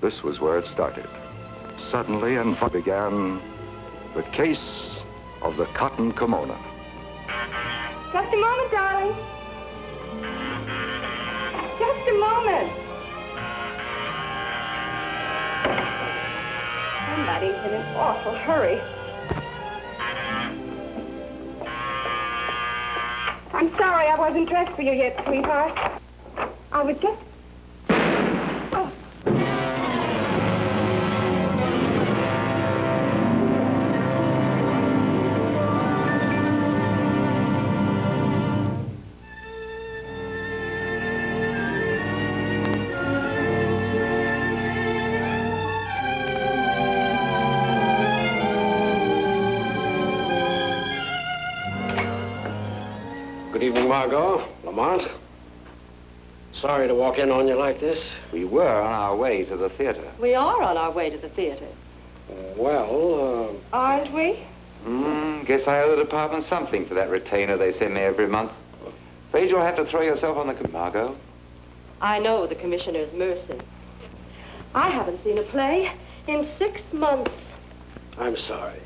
This was where it started. Suddenly and began the case of the cotton kimono. Just a moment, darling. Just a moment. Somebody's in an awful hurry. I'm sorry I wasn't dressed for you yet, sweetheart. I was just... Oh. Good evening, Margot, Lamont. Sorry to walk in on you like this. We were on our way to the theater. We are on our way to the theater. Aren't we? Guess I owe the department something for that retainer they send me every month. Afraid you'll have to throw yourself on the... Margot? I know the commissioner's mercy. I haven't seen a play in 6 months. I'm sorry.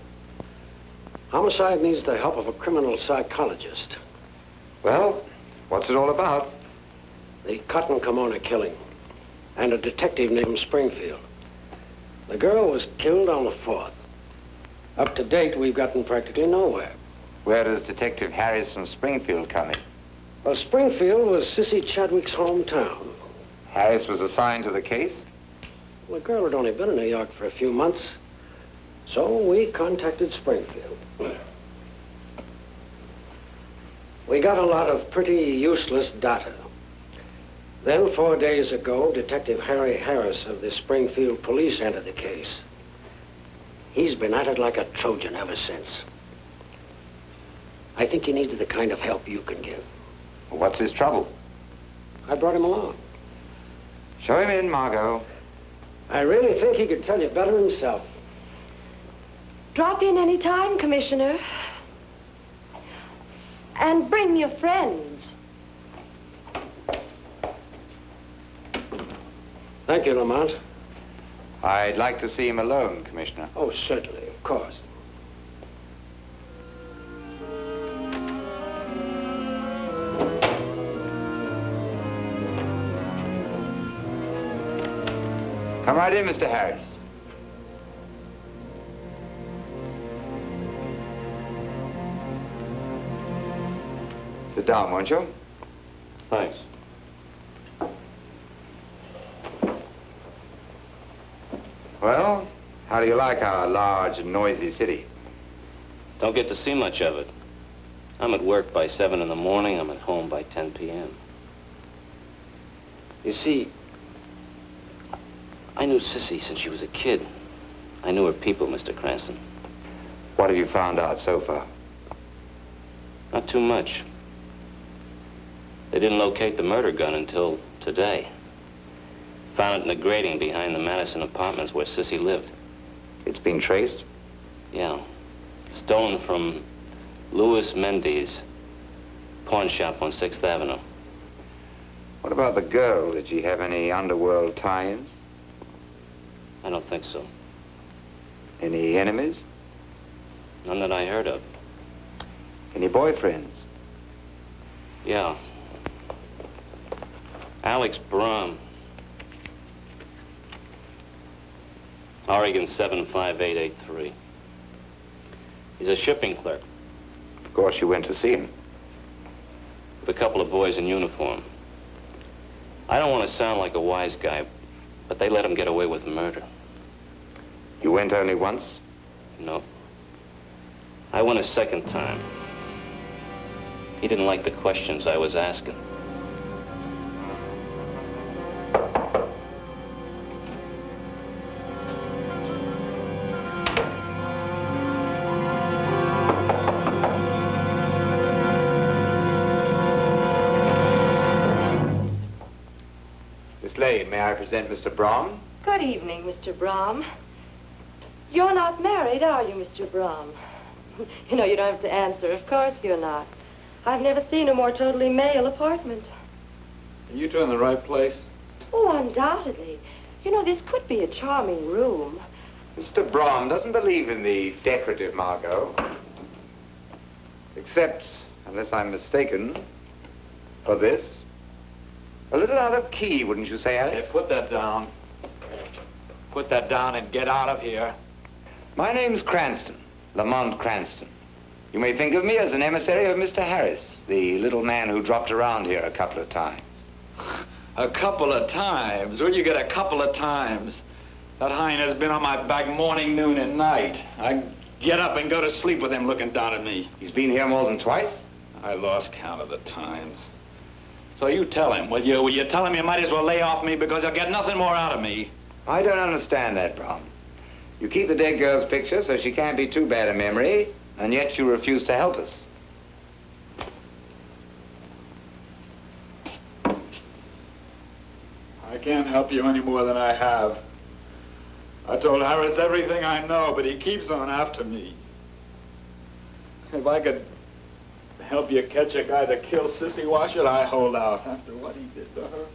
Homicide needs the help of a criminal psychologist. Well, what's it all about? The cotton kimono killing. And a detective named Springfield. The girl was killed on the 4th. Up to date, we've gotten practically nowhere. Where does Detective Harris from Springfield come in? Well, Springfield was Sissy Chadwick's hometown. Harris was assigned to the case? Well, the girl had only been in New York for a few months. So we contacted Springfield. We got a lot of pretty useless data. Then 4 days ago, Detective Harry Harris of the Springfield Police entered the case. He's been at it like a Trojan ever since. I think he needs the kind of help you can give. What's his trouble? I brought him along. Show him in, Margot. I really think he could tell you better himself. Drop in any time, Commissioner. And bring your friends. Thank you, Lamont. I'd like to see him alone, Commissioner. Oh, certainly, of course. Come right in, Mr. Harris. Sit down, won't you? Thanks. Well, how do you like our large and noisy city? Don't get to see much of it. I'm at work by 7 in the morning. I'm at home by 10 p.m. You see, I knew Sissy since she was a kid. I knew her people, Mr. Cranston. What have you found out so far? Not too much. They didn't locate the murder gun until today. Found it in a grating behind the Madison apartments where Sissy lived. It's been traced? Yeah. Stolen from Louis Mendes, pawn shop on 6th Avenue. What about the girl? Did she have any underworld tie-ins? I don't think so. Any enemies? None that I heard of. Any boyfriends? Yeah. Alex Brom. Oregon 75883. He's a shipping clerk. Of course you went to see him. With a couple of boys in uniform. I don't want to sound like a wise guy, but they let him get away with murder. You went only once? No. I went a second time. He didn't like the questions I was asking. Miss Lane, may I present Mr. Braun? Good evening, Mr. Brom. You're not married, are you, Mr. Brom? You know, you don't have to answer. Of course you're not. I've never seen a more totally male apartment. Are you two in the right place? Oh, undoubtedly. You know, this could be a charming room. Mr. Brahm doesn't believe in the decorative, Margot. Except, unless I'm mistaken, for this. A little out of key, wouldn't you say, Alex? Hey, put that down. Put that down and get out of here. My name's Cranston, Lamont Cranston. You may think of me as an emissary of Mr. Harris, the little man who dropped around here a couple of times. A couple of times? Where'd you get a couple of times? That hind has been on my back morning, noon, and night. I get up and go to sleep with him looking down at me. He's been here more than twice? I lost count of the times. So you tell him, will you? Will you tell him you might as well lay off me because he'll get nothing more out of me? I don't understand that, Brahm. You keep the dead girl's picture so she can't be too bad a memory, and yet you refuse to help us. I can't help you any more than I have. I told Harris everything I know, but he keeps on after me. If I could help you catch a guy that killed Sissy, why should I hold out after what he did to her?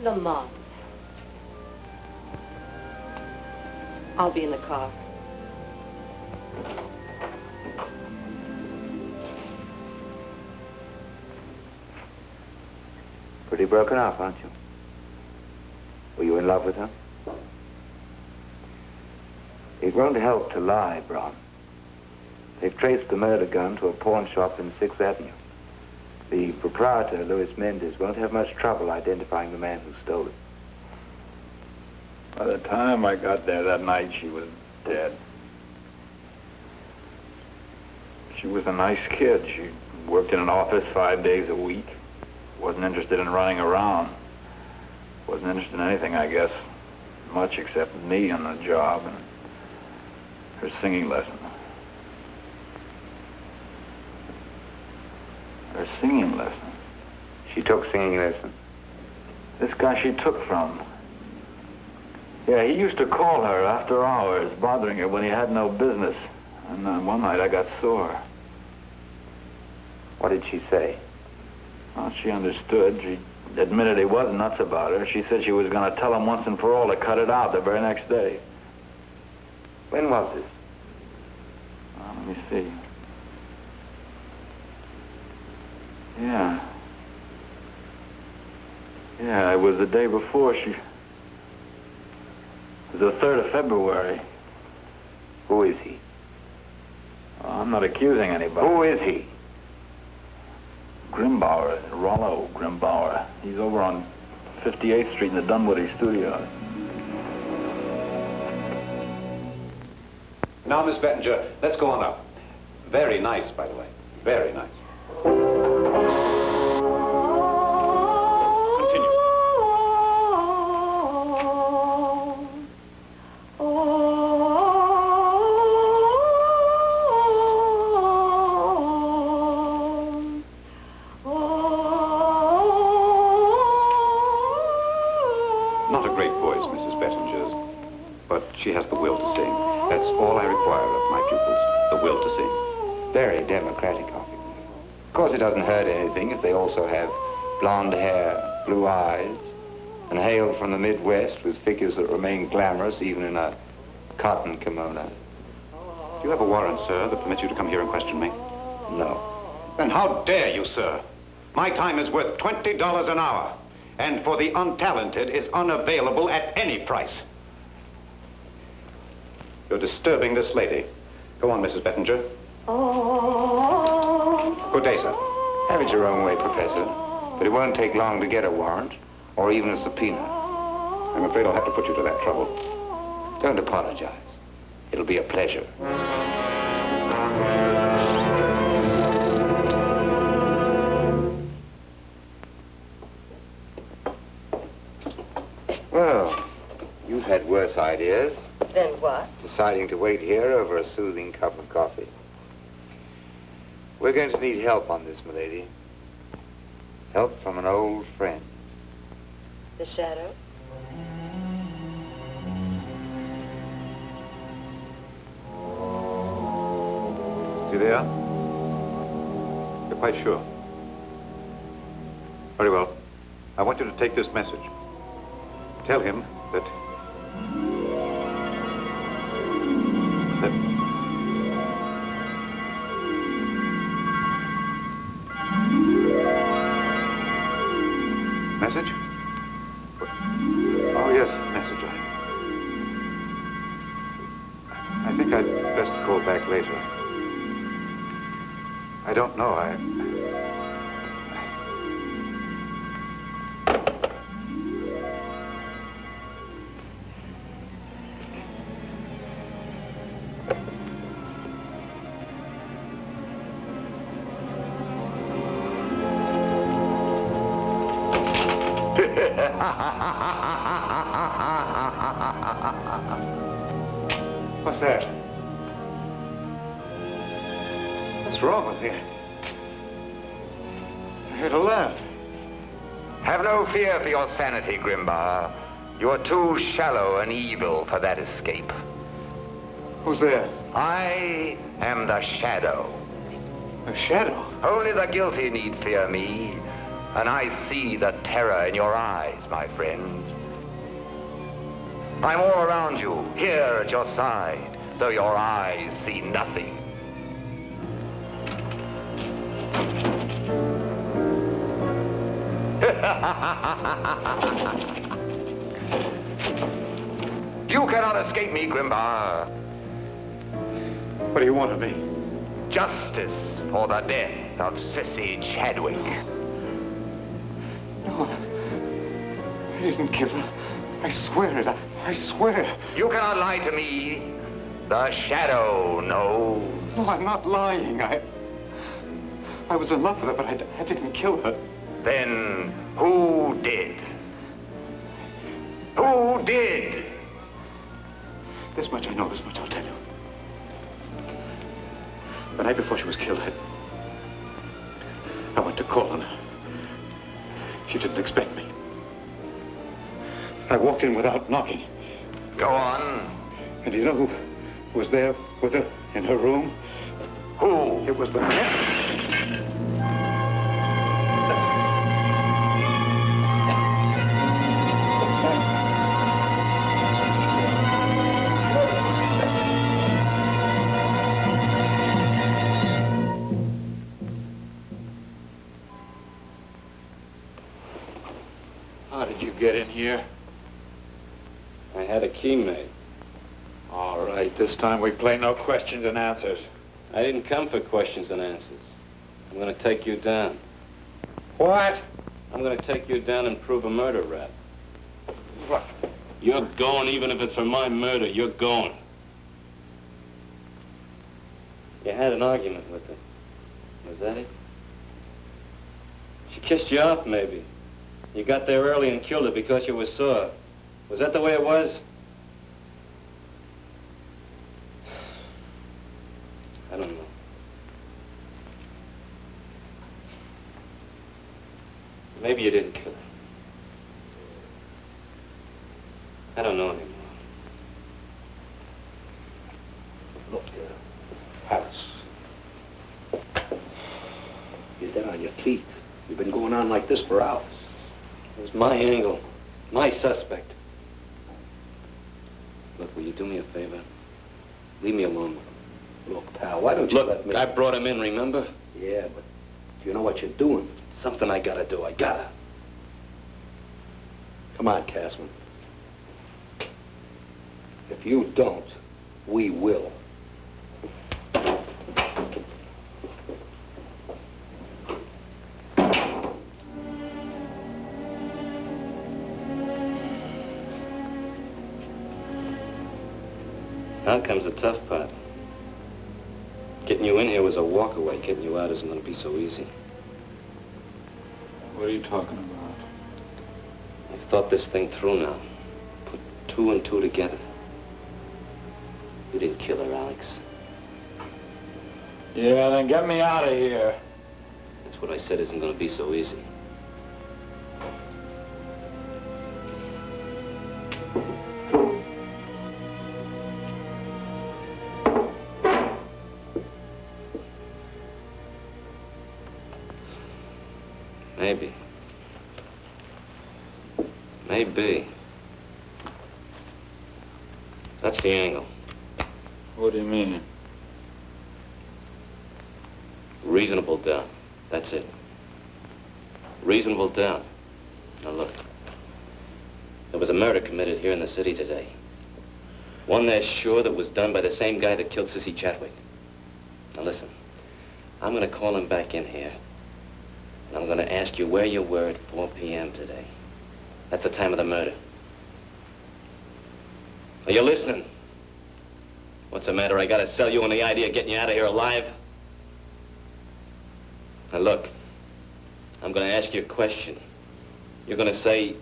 Lamont. I'll be in the car. Pretty broken up, aren't you? Were you in love with her? It won't help to lie, Brahm. They've traced the murder gun to a pawn shop in 6th Avenue. The proprietor, Louis Mendez, won't have much trouble identifying the man who stole it. By the time I got there that night, she was dead. She was a nice kid. She worked in an office 5 days a week. Wasn't interested in running around. Wasn't interested in anything, I guess, much except me and the job and her singing lesson. Her singing lesson? She took singing lessons. This guy she took from. Yeah, he used to call her after hours, bothering her when he had no business. And one night I got sore. What did she say? Well, she understood. She admitted he was nuts about her. She said she was going to tell him once and for all to cut it out the very next day. When was this? Let me see. Yeah, it was the day before she... It was the 3rd of February. Who is he? Well, I'm not accusing anybody. Who is he? Grimbauer, Rollo Grimbauer. He's over on 58th Street in the Dunwoody studio. Now, Miss Bettinger, let's go on up. Very nice, by the way. Very nice. Continue. Not a great voice, Mrs. Bettinger's, but she has the will to sing. That's all I require of my pupils, the will to sing. Very democratic of you. Of course, it doesn't hurt anything if they also have blonde hair, blue eyes, and hail from the Midwest with figures that remain glamorous even in a cotton kimono. Do you have a warrant, sir, that permits you to come here and question me? No. Then how dare you, sir? My time is worth $20 an hour, and for the untalented is unavailable at any price. You're disturbing this lady. Go on, Mrs. Bettinger. Good day, sir. Have it your own way, Professor. But it won't take long to get a warrant, or even a subpoena. I'm afraid I'll have to put you to that trouble. Don't apologize. It'll be a pleasure. Well, you've had worse ideas. Then what? Deciding to wait here over a soothing cup of coffee. We're going to need help on this, milady. Help from an old friend. The shadow? Is he there? You're quite sure? Very well. I want you to take this message. Tell him that... Message? Oh, yes, message. I think I'd best call back later. I don't know. What's that? What's wrong with you? I heard a laugh. Have no fear for your sanity, Grimbar. You are too shallow and evil for that escape. Who's there? I am the Shadow. A shadow? Only the guilty need fear me, and I see the terror in your eyes, my friend. I'm all around you, here at your side, though your eyes see nothing. You cannot escape me, Grimbar. What do you want of me? Justice for the death of Sissy Chadwick. No, I didn't kill her. I swear it. I swear. You cannot lie to me. The Shadow knows. No, I'm not lying. I was in love with her, but I didn't kill her. Then who did? Who did? This much I know, this much I'll tell you. The night before she was killed, I went to call on her. She didn't expect me. I walked in without knocking. Go on. And do you know who was there with her in her room? Who? It was the man. How did you get in here? I had a key made. All right, this time we play no questions and answers. I didn't come for questions and answers. I'm going to take you down. What? I'm going to take you down and prove a murder rap. What? You're going, even if it's for my murder. You're going. You had an argument with her. Was that it? She kissed you off, maybe. You got there early and killed her because you were sore. Was that the way it was? I don't know. Maybe you didn't kill her. I don't know anymore. Look, Harris. You're dead on your feet. You've been going on like this for hours. It was my angle, my suspect. Look, will you do me a favor? Leave me alone with him. Look, pal, why don't you Look, let me... I brought him in, remember? Yeah, but do you know what you're doing? It's something I gotta do. I gotta. Come on, Casman. If you don't, we will. Now comes the tough part. Getting you in here was a walk away. Getting you out isn't going to be so easy. What are you talking about? I've thought this thing through now. Put two and two together. You didn't kill her, Alex. Yeah, then get me out of here. That's what I said isn't going to be so easy. Maybe. Maybe. That's the angle. What do you mean? Reasonable doubt. That's it. Reasonable doubt. Now look. There was a murder committed here in the city today. One they're sure that was done by the same guy that killed Sissy Chadwick. Now listen. I'm going to call him back in here. And I'm going to ask you where you were at 4 p.m. today. That's the time of the murder. Are you listening? What's the matter? I got to sell you on the idea of getting you out of here alive? Now look, I'm going to ask you a question. You're going to say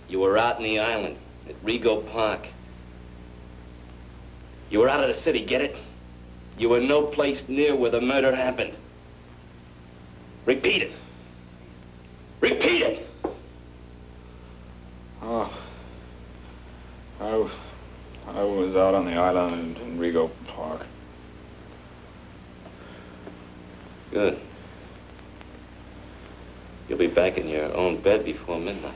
you were out in the island at Rego Park. You were out of the city, get it? You were no place near where the murder happened. Repeat it. Repeat it! Oh. I was out on the island in Rego Park. Good. You'll be back in your own bed before midnight.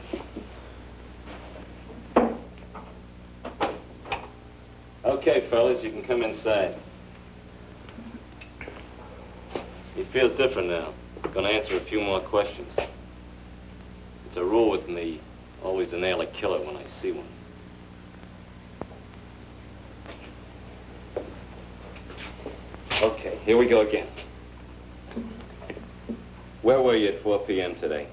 Okay, fellas, you can come inside. He feels different now. Gonna answer a few more questions. It's a rule with me, always to nail a killer when I see one. Okay, here we go again. Where were you at 4 p.m. today?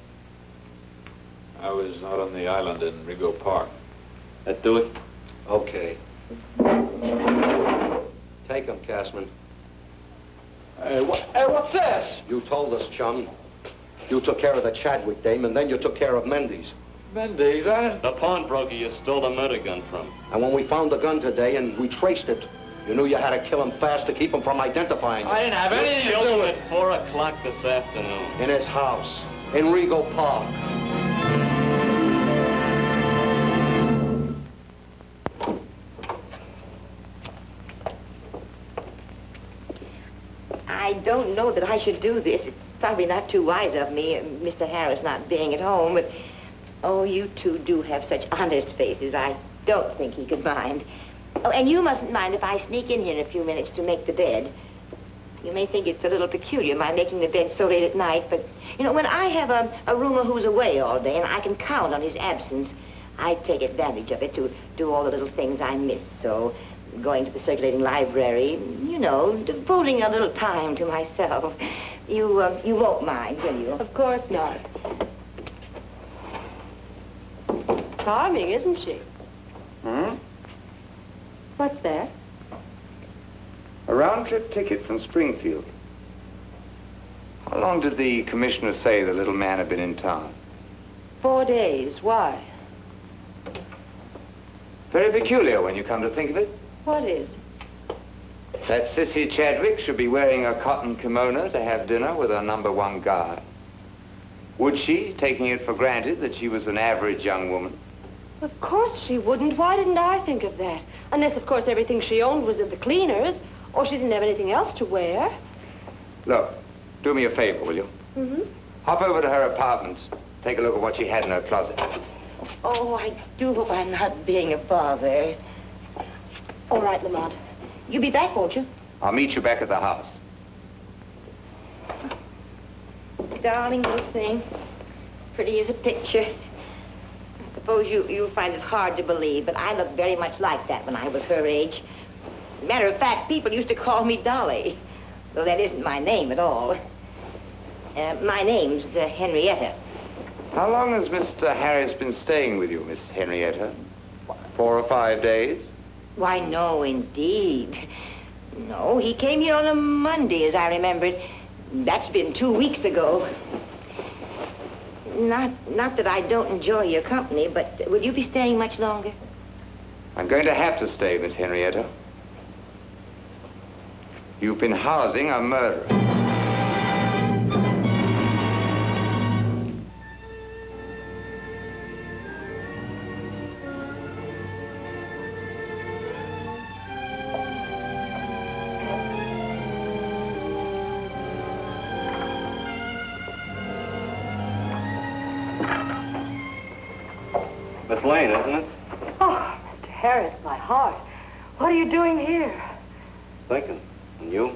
I was out on the island in Rego Park. That do it? Okay. Take him, Cashman. Hey, what's this? You told us, chum. You took care of the Chadwick dame, and then you took care of Mendes. Mendes, I didn't... The pawnbroker you stole the murder gun from. And when we found the gun today and we traced it, you knew you had to kill him fast to keep him from identifying I you. didn't have anything to Killed do him with at 4 o'clock this afternoon. In his house, in Rego Park. I don't know that I should do this. It's probably not too wise of me, Mr. Harris not being at home, but... Oh, you two do have such honest faces. I don't think he could mind. Oh, and you mustn't mind if I sneak in here in a few minutes to make the bed. You may think it's a little peculiar, my making the bed so late at night, but, you know, when I have a roomer who's away all day and I can count on his absence, I take advantage of it to do all the little things I miss. So, going to the circulating library, you know, devoting a little time to myself. You won't mind, will you? Of course not. Charming, isn't she? Hmm? What's that? A round-trip ticket from Springfield. How long did the commissioner say the little man had been in town? 4 days. Why? Very peculiar when you come to think of it. What is? That Sissy Chadwick should be wearing a cotton kimono to have dinner with her #1 guy. Would she, taking it for granted that she was an average young woman? Of course she wouldn't. Why didn't I think of that? Unless, of course, everything she owned was at the cleaners, or she didn't have anything else to wear. Look, do me a favor, will you? Mm-hmm. Hop over to her apartment. Take a look at what she had in her closet. Oh, I do hope I'm not being a bother. All right, Lamont. You'll be back, won't you? I'll meet you back at the house. Darling little thing. Pretty as a picture. I suppose you'll find it hard to believe, but I looked very much like that when I was her age. Matter of fact, people used to call me Dolly, though that isn't my name at all. My name's Henrietta. How long has Mr. Harris been staying with you, Miss Henrietta? 4 or 5 days? Why, no, indeed. No, he came here on a Monday, as I remembered. That's been 2 weeks ago. Not that I don't enjoy your company, but will you be staying much longer? I'm going to have to stay, Miss Henrietta. You've been housing a murderer. Miss Lane, isn't it? Oh, Mr. Harris, my heart. What are you doing here? Thinking. And you?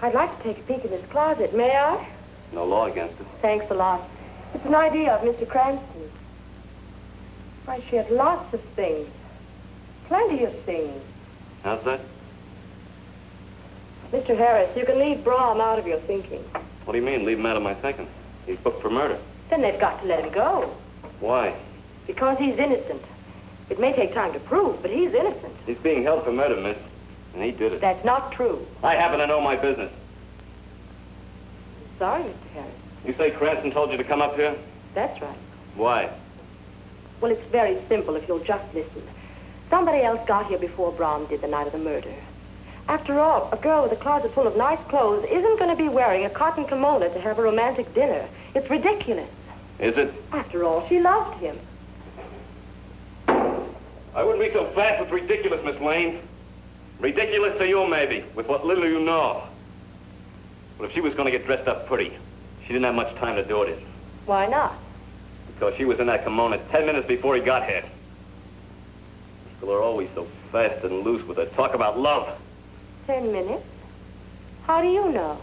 I'd like to take a peek in this closet. May I? No law against it. Thanks a lot. It's an idea of Mr. Cranston. Why, she had lots of things. Plenty of things. How's that? Mr. Harris, you can leave Brahm out of your thinking. What do you mean, leave him out of my thinking? He's booked for murder. Then they've got to let him go. Why? Because he's innocent. It may take time to prove, but he's innocent. He's being held for murder, miss. And he did it. That's not true. I happen to know my business. Sorry, Mr. Harris. You say Cranston told you to come up here? That's right. Why? Well, it's very simple if you'll just listen. Somebody else got here before Brahm did the night of the murder. After all, a girl with a closet full of nice clothes isn't going to be wearing a cotton kimono to have a romantic dinner. It's ridiculous. Is it? After all, she loved him. I wouldn't be so fast with ridiculous, Miss Lane. Ridiculous to you, maybe, with what little you know. But if she was going to get dressed up pretty, she didn't have much time to do it in. Why not? Because she was in that kimono 10 minutes before he got here. People are always so fast and loose with their talk about love. 10 minutes? How do you know?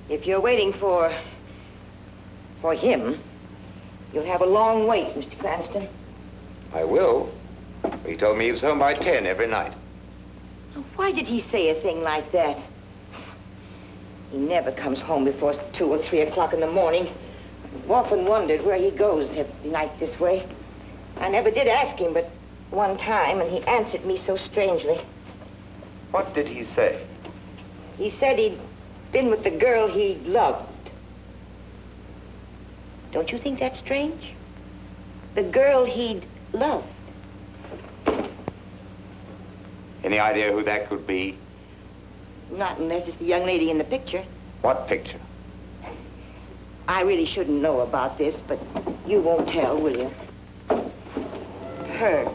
If you're waiting for him, you'll have a long wait, Mr. Cranston. I will. He told me he was home by 10 every night. Why did he say a thing like that? He never comes home before 2 or 3 o'clock in the morning. I've often wondered where he goes every night this way. I never did ask him, but one time, and he answered me so strangely. What did he say? He said he'd been with the girl he loved. Don't you think that's strange? The girl he'd loved. Any idea who that could be? Not unless it's the young lady in the picture. What picture? I really shouldn't know about this, but you won't tell, will you? Her.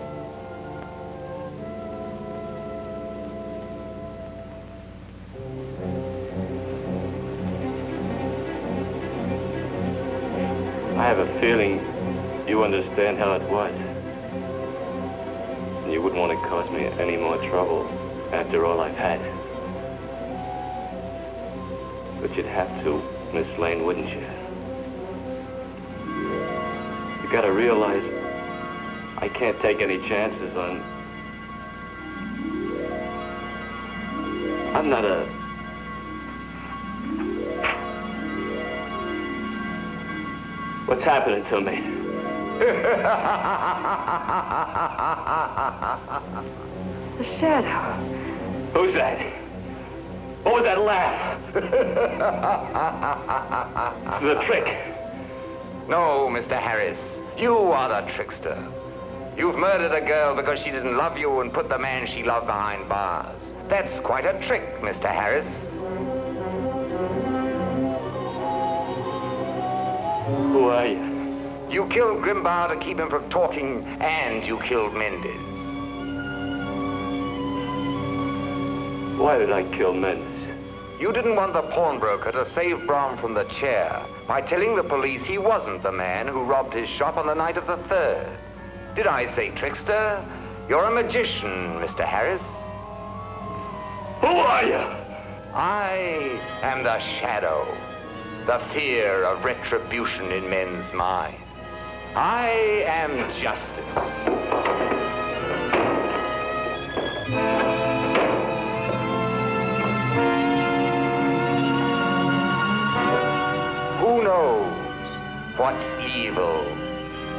I have a feeling you understand how it was. And you wouldn't want to cause me any more trouble after all I've had. But you'd have to, Miss Lane, wouldn't you? You gotta realize I can't take any chances on... I'm not a... What's happening to me? The shadow. Who's that? What was that laugh? This is a trick. No, Mr. Harris. You are the trickster. You've murdered a girl because she didn't love you and put the man she loved behind bars. That's quite a trick, Mr. Harris. Who are you? You killed Grimbar to keep him from talking, and you killed Mendes. Why did I kill Mendes? You didn't want the pawnbroker to save Brahm from the chair by telling the police he wasn't the man who robbed his shop on the night of the 3rd. Did I say trickster? You're a magician, Mr. Harris. Who are you? I am the shadow, the fear of retribution in men's minds. I am justice. Who knows what evil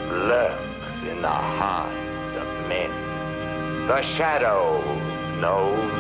lurks in the hearts of men? The shadow knows.